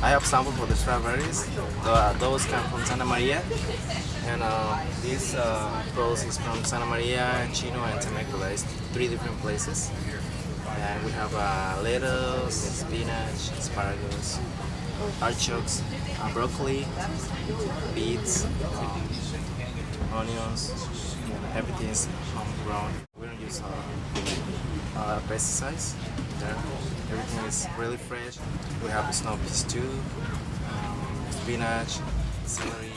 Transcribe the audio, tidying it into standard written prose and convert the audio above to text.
I have sample for the strawberries. Those come from Santa Maria, and this produce is from Santa Maria, Chino, and Temecula. It's three different places. And we have lettuce, spinach, asparagus, artichokes, broccoli, beets, onions. Everything is homegrown. We don't use pesticides there. Everything is really fresh. We have snow peas too, spinach, celery.